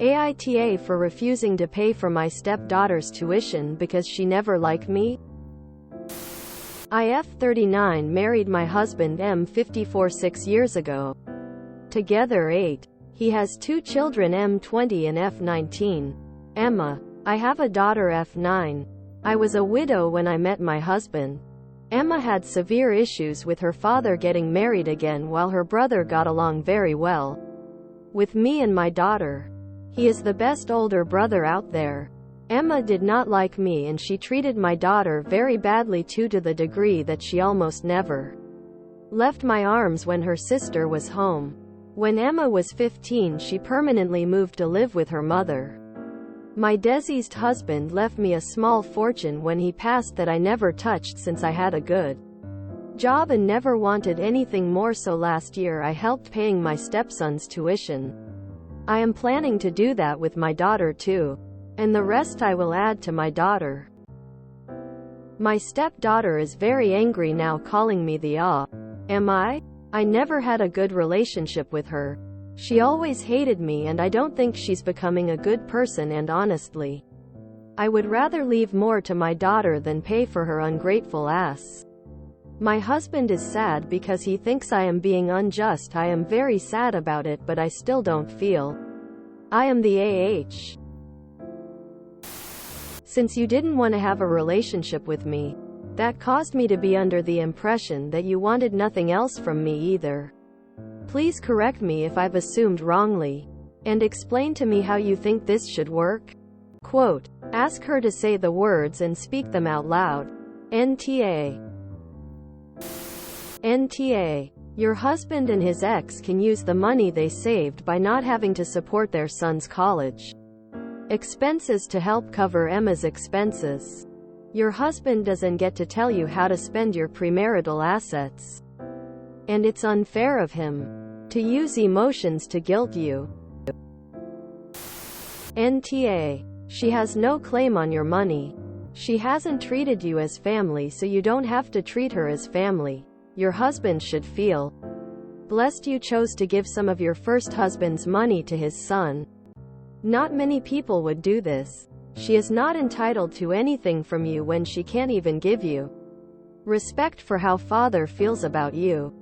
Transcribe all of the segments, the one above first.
AITA for refusing to pay for my stepdaughter's tuition because she never liked me. IF 39 married my husband M 54 6 years ago. Together 8. He has 2 children M 20 and F 19. Emma. I have a daughter F 9. I was a widow when I met my husband. Emma had severe issues with her father getting married again while her brother got along very well with me and my daughter. He is the best older brother out there. Emma did not like me and she treated my daughter very badly too, to the degree that she almost never left my arms when her sister was home. When Emma was 15, she permanently moved to live with her mother. My deceased husband left me a small fortune when he passed that I never touched since I had a good job and never wanted anything more, so last year I helped paying my stepson's tuition. I am planning to do that with my daughter too. And the rest I will add to my daughter. My stepdaughter is very angry now, calling me the Am I? I never had a good relationship with her. She always hated me and I don't think she's becoming a good person, and honestly, I would rather leave more to my daughter than pay for her ungrateful ass. My husband is sad because he thinks I am being unjust. I am very sad about it, but I still don't feel I am the AH. Since you didn't want to have a relationship with me, that caused me to be under the impression that you wanted nothing else from me either. Please correct me if I've assumed wrongly, and explain to me how you think this should work. Quote, ask her to say the words and speak them out loud. NTA. NTA. Your husband and his ex can use the money they saved by not having to support their son's college expenses to help cover Emma's expenses. Your husband doesn't get to tell you how to spend your premarital assets. And it's unfair of him to use emotions to guilt you. NTA. She has no claim on your money. She hasn't treated you as family, so you don't have to treat her as family. Your husband should feel blessed you chose to give some of your first husband's money to his son. Not many people would do this. She is not entitled to anything from you when she can't even give you respect for how father feels about you.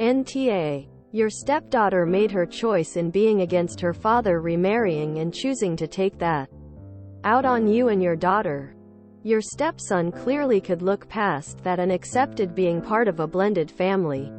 NTA. Your stepdaughter made her choice in being against her father remarrying and choosing to take that out on you and your daughter. Your stepson clearly could look past that and accepted being part of a blended family.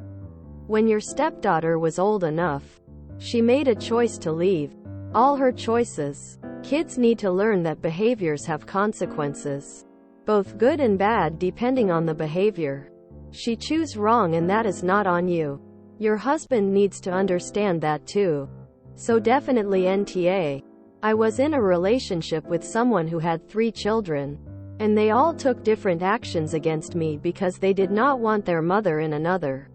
When your stepdaughter was old enough, she made a choice to leave. All her choices. Kids need to learn that behaviors have consequences, both good and bad depending on the behavior. She chose wrong and that is not on you. Your husband needs to understand that too. So definitely NTA. I was in a relationship with someone who had 3 children. And they all took different actions against me because they did not want their mother in another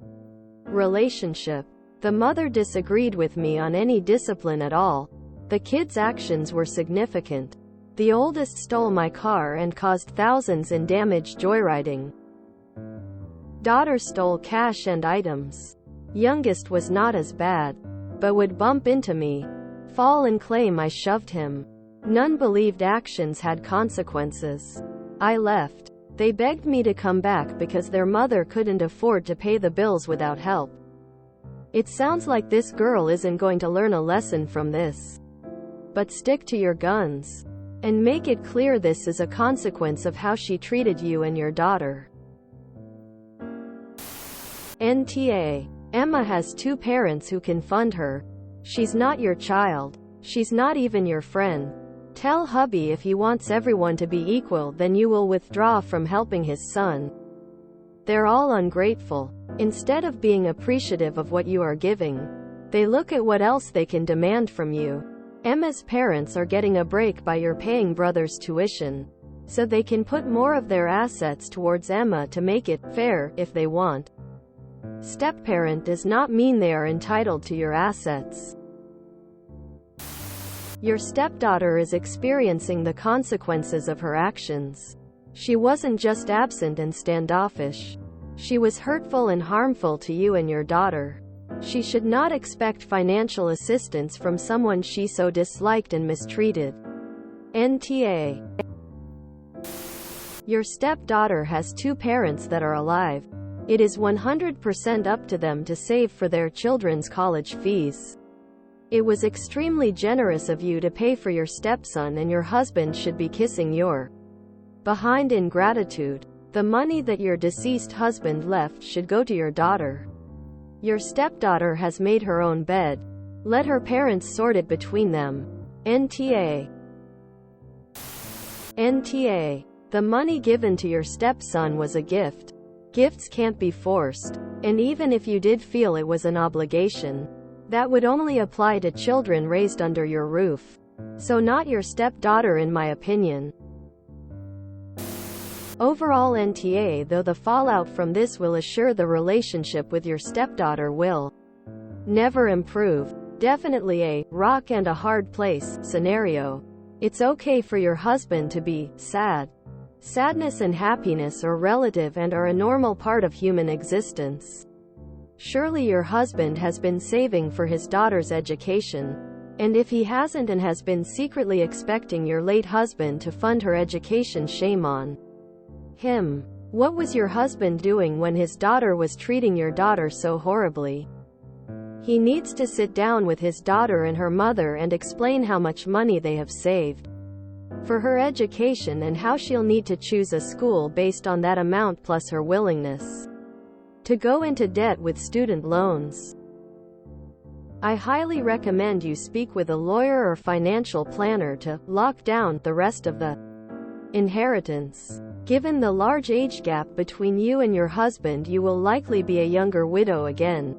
relationship. The mother disagreed with me on any discipline at all. The kids' actions were significant. The oldest stole my car and caused thousands in damage joyriding. Daughter stole cash and items. Youngest was not as bad, but would bump into me, fall and claim I shoved him. None believed actions had consequences. I left. They begged me to come back because their mother couldn't afford to pay the bills without help. It sounds like this girl isn't going to learn a lesson from this. But stick to your guns. And make it clear this is a consequence of how she treated you and your daughter. NTA. Emma has 2 parents who can fund her. She's not your child. She's not even your friend. Tell hubby if he wants everyone to be equal, then you will withdraw from helping his son. They're all ungrateful. Instead of being appreciative of what you are giving, they look at what else they can demand from you. Emma's parents are getting a break by your paying brother's tuition, so they can put more of their assets towards Emma to make it fair if they want. Step-parent does not mean they are entitled to your assets. Your stepdaughter is experiencing the consequences of her actions. She wasn't just absent and standoffish. She was hurtful and harmful to you and your daughter. She should not expect financial assistance from someone she so disliked and mistreated. NTA. Your stepdaughter has two parents that are alive. It is 100% up to them to save for their children's college fees. It was extremely generous of you to pay for your stepson, and your husband should be kissing your behind in gratitude. The money that your deceased husband left should go to your daughter. Your stepdaughter has made her own bed. Let her parents sort it between them. NTA. NTA. The money given to your stepson was a gift. Gifts can't be forced. And even if you did feel it was an obligation, that would only apply to children raised under your roof. So not your stepdaughter, in my opinion. Overall NTA, though the fallout from this will assure the relationship with your stepdaughter will never improve. Definitely a rock and a hard place scenario. It's okay for your husband to be sad. Sadness and happiness are relative and are a normal part of human existence. Surely your husband has been saving for his daughter's education. And if he hasn't and has been secretly expecting your late husband to fund her education, shame on him. What was your husband doing when his daughter was treating your daughter so horribly? He needs to sit down with his daughter and her mother and explain how much money they have saved for her education and how she'll need to choose a school based on that amount, plus her willingness to go into debt with student loans. I highly recommend you speak with a lawyer or financial planner to lock down the rest of the inheritance. Given the large age gap between you and your husband, you will likely be a younger widow again.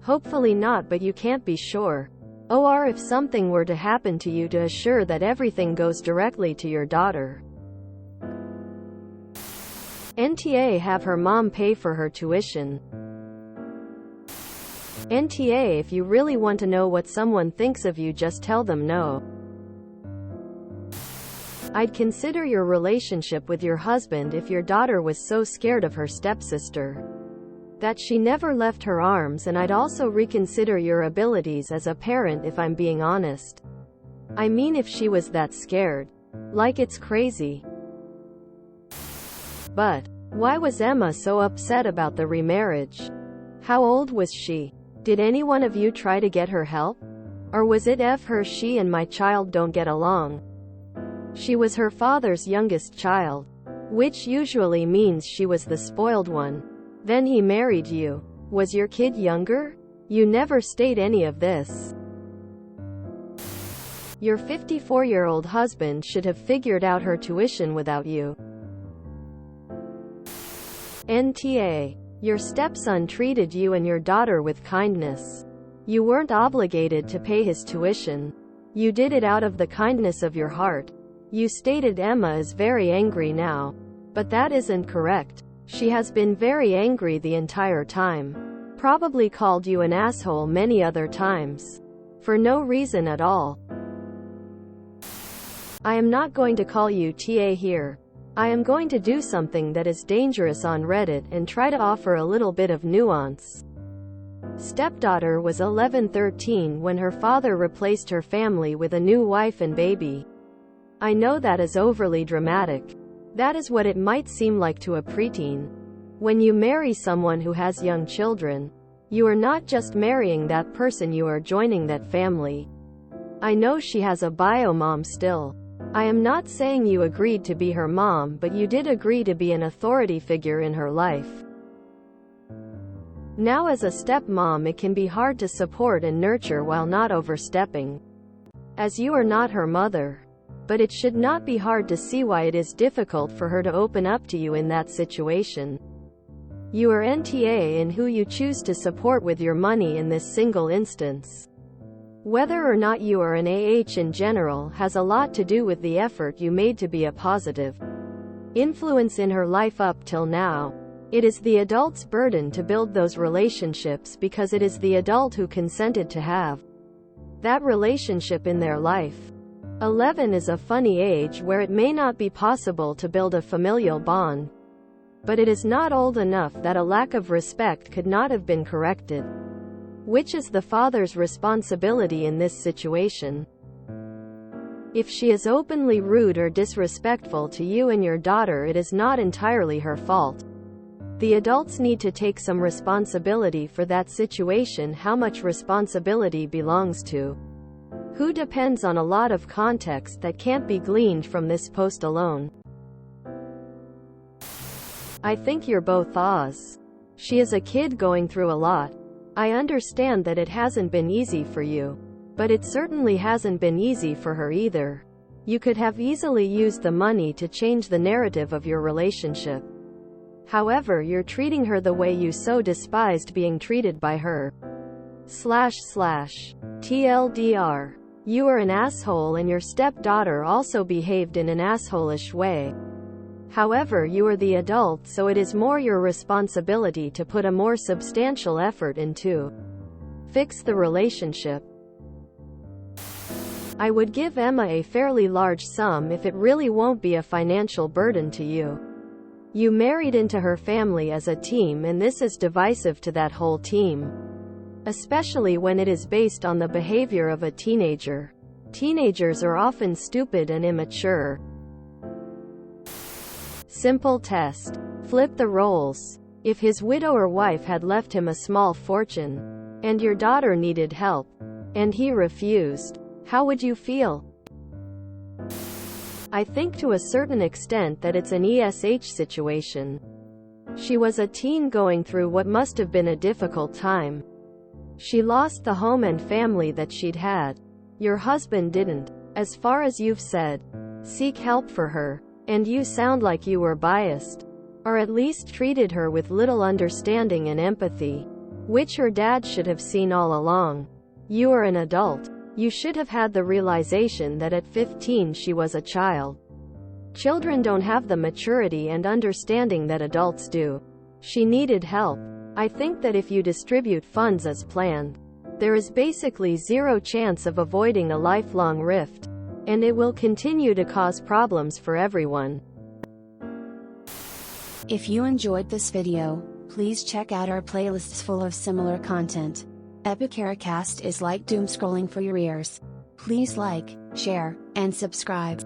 Hopefully not, but you can't be sure. Or if something were to happen to you, to assure that everything goes directly to your daughter. NTA. Have her mom pay for her tuition. NTA. If you really want to know what someone thinks of you, just tell them no. I'd consider your relationship with your husband if your daughter was so scared of her stepsister that she never left her arms, and I'd also reconsider your abilities as a parent, if I'm being honest. I mean, if she was that scared. Like, it's crazy. But why was Emma so upset about the remarriage? How old was she? Did any one of you try to get her help? Or was it F her, she and my child don't get along? She was her father's youngest child, which usually means she was the spoiled one. Then he married you. Was your kid younger? You never state any of this. Your 54-year-old husband should have figured out her tuition without you. NTA. Your stepson treated you and your daughter with kindness. You weren't obligated to pay his tuition. You did it out of the kindness of your heart. You stated Emma is very angry now. But that isn't correct. She has been very angry the entire time. Probably called you an asshole many other times. For no reason at all. I am not going to call you TA here. I am going to do something that is dangerous on Reddit and try to offer a little bit of nuance. Stepdaughter was 11-13 when her father replaced her family with a new wife and baby. I know that is overly dramatic. That is what it might seem like to a preteen. When you marry someone who has young children, you are not just marrying that person, you are joining that family. I know she has a bio mom still. I am not saying you agreed to be her mom, but you did agree to be an authority figure in her life. Now, as a stepmom, it can be hard to support and nurture while not overstepping, as you are not her mother. But it should not be hard to see why it is difficult for her to open up to you in that situation. You are NTA in who you choose to support with your money in this single instance. Whether or not you are an in general has a lot to do with the effort you made to be a positive influence in her life up till now. It is the adult's burden to build those relationships because it is the adult who consented to have that relationship in their life. 11 is a funny age where it may not be possible to build a familial bond. But it is not old enough that a lack of respect could not have been corrected. Which is the father's responsibility in this situation? If she is openly rude or disrespectful to you and your daughter, it is not entirely her fault. The adults need to take some responsibility for that situation. How much responsibility belongs to who depends on a lot of context that can't be gleaned from this post alone. I think you're both Oz. She is a kid going through a lot. I understand that it hasn't been easy for you. But it certainly hasn't been easy for her either. You could have easily used the money to change the narrative of your relationship. However, you're treating her the way you so despised being treated by her. TLDR. You are an asshole and your stepdaughter also behaved in an asshole-ish way. However, you are the adult, so it is more your responsibility to put a more substantial effort into fix the relationship. I would give Emma a fairly large sum if it really won't be a financial burden to you. You married into her family as a team, and this is divisive to that whole team. Especially when it is based on the behavior of a teenager. Teenagers are often stupid and immature. Simple test. Flip the roles. If his widow or wife had left him a small fortune, and your daughter needed help, and he refused, how would you feel? I think to a certain extent that it's an ESH situation. She was a teen going through what must have been a difficult time. She lost the home and family that she'd had. Your husband didn't. As far as you've said, seek help for her. And you sound like you were biased. Or at least treated her with little understanding and empathy. Which her dad should have seen all along. You are an adult. You should have had the realization that at 15 she was a child. Children don't have the maturity and understanding that adults do. She needed help. I think that if you distribute funds as planned, there is basically zero chance of avoiding a lifelong rift. And it will continue to cause problems for everyone. If you enjoyed this video, please check out our playlists full of similar content. AmITheAsshole is like doom scrolling for your ears. Please like, share, and subscribe.